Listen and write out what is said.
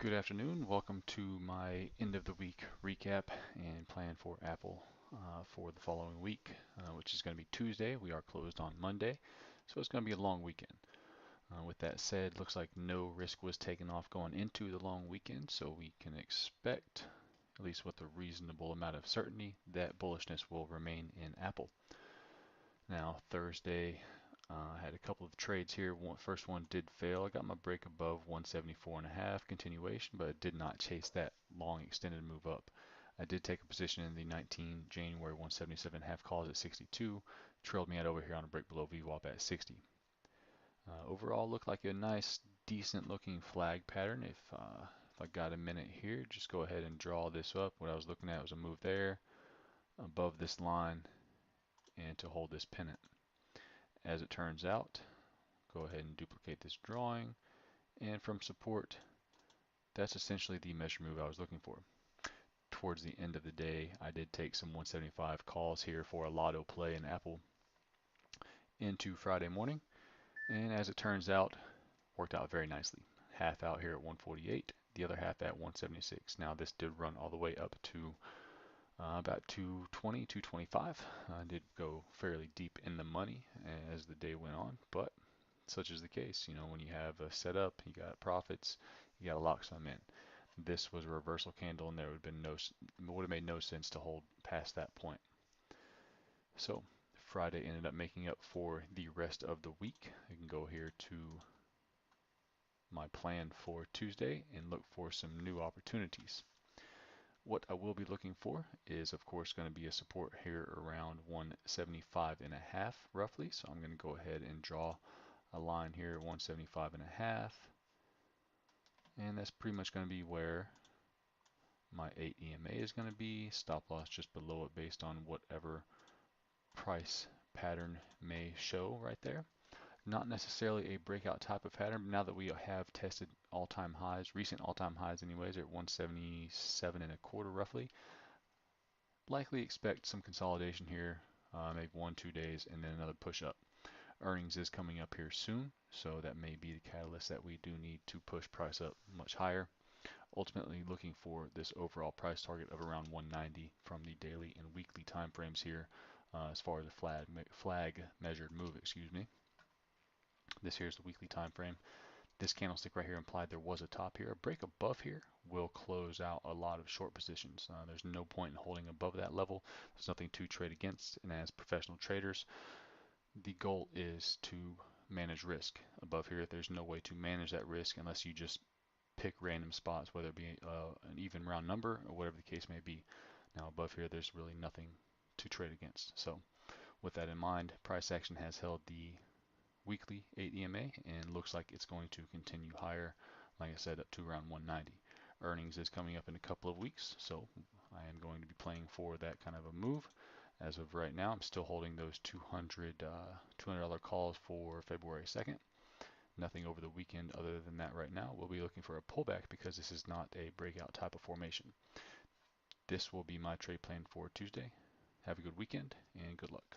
Good afternoon. Welcome to my end of the week recap and plan for Apple for the following week, which is going to be Tuesday. We are closed on Monday, so it's going to be a long weekend. With that said, looks like no risk was taken off going into the long weekend, so we can expect, at least with a reasonable amount of certainty, that bullishness will remain in Apple. Now, Thursday, I had a couple of trades here. First one did fail. I got my break above 174.5 continuation, but it did not chase that long extended move up. I did take a position in the 19 January 177.5 calls at 62. Trailed me out over here on a break below VWAP at 60. Overall, looked like a nice, decent looking flag pattern. If I got a minute here, just go ahead and draw this up. What I was looking at was a move there above this line and to hold this pennant. As it turns out, go ahead and duplicate this drawing, and from support, that's essentially the measure move I was looking for. Towards the end of the day, I did take some 175 calls here for a lotto play in Apple into Friday morning, and as it turns out, worked out very nicely. Half out here at 148, the other half at 176. Now this did run all the way up to about 220, 225. I did go fairly deep in the money as the day went on, but such is the case. You know, when you have a setup, you got profits, you got to lock some in. This was a reversal candle, and there would have made no sense to hold past that point. So Friday ended up making up for the rest of the week. I can go here to my plan for Tuesday and look for some new opportunities. What I will be looking for is, of course, going to be a support here around 175.5 roughly. So I'm going to go ahead and draw a line here at 175.5, and that's pretty much going to be where my 8 EMA is going to be. Stop loss just below it based on whatever price pattern may show right there. Not necessarily a breakout type of pattern, but now that we have tested all-time highs, recent all-time highs anyways, at 177.25 roughly, likely expect some consolidation here, maybe 1-2 days, and then another push up. Earnings is coming up here soon, so that may be the catalyst that we do need to push price up much higher. Ultimately looking for this overall price target of around 190 from the daily and weekly time frames here, as far as the flag measured move, excuse me. This here is the weekly time frame. This candlestick right here implied there was a top here. A break above here will close out a lot of short positions. There's no point in holding above that level. There's nothing to trade against, and as professional traders, the goal is to manage risk. Above here, there's no way to manage that risk unless you just pick random spots, whether it be an even round number or whatever the case may be. Now above here, there's really nothing to trade against. So with that in mind, price action has held the weekly 8 EMA and looks like it's going to continue higher, like I said, up to around 190. Earnings is coming up in a couple of weeks, so I am going to be playing for that kind of a move. As of right now, I'm still holding those $200 calls for February 2nd. Nothing over the weekend other than that right now. We'll be looking for a pullback because this is not a breakout type of formation. This will be my trade plan for Tuesday. Have a good weekend and good luck.